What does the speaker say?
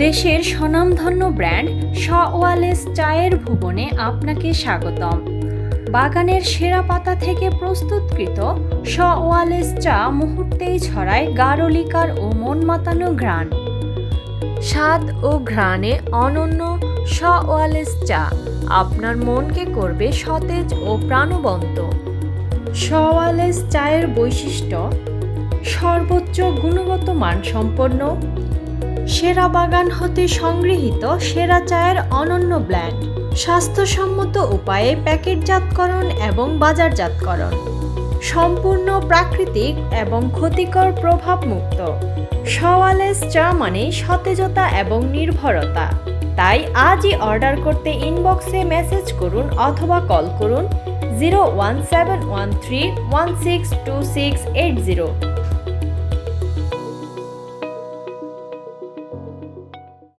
দেশের স্বনামধন্য brand Wallace চায়ের ভুবনে আপনাকে স্বাগতম। বাগানের সেরা পাতা থেকে প্রস্তুতকৃত ওয়ালেস চা মুহূর্তেই ছড়ায় গাঢ় লিকার ও মন মাতানো ঘ্রাণ। স্বাদ ও ঘ্রাণে অনন্য ওয়ালেস চা আপনার মনকে করবে সতেজ ও প্রাণবন্ত। ওয়ালেস চায়ের বৈশিষ্ট্য: সর্বোচ্চ গুণগত মানসম্পন্ন, সেরা বাগান হতে সংগৃহীত সেরা চায়ের অনন্য ব্ল্যান্ড, স্বাস্থ্যসম্মত উপায়ে প্যাকেটজাতকরণ এবং বাজারজাতকরণ, সম্পূর্ণ প্রাকৃতিক এবং ক্ষতিকর প্রভাব মুক্ত। ওয়ালেস চা মানে সতেজতা এবং নির্ভরতা। তাই আজই অর্ডার করতে ইনবক্সে মেসেজ করুন অথবা কল করুন 01713162680।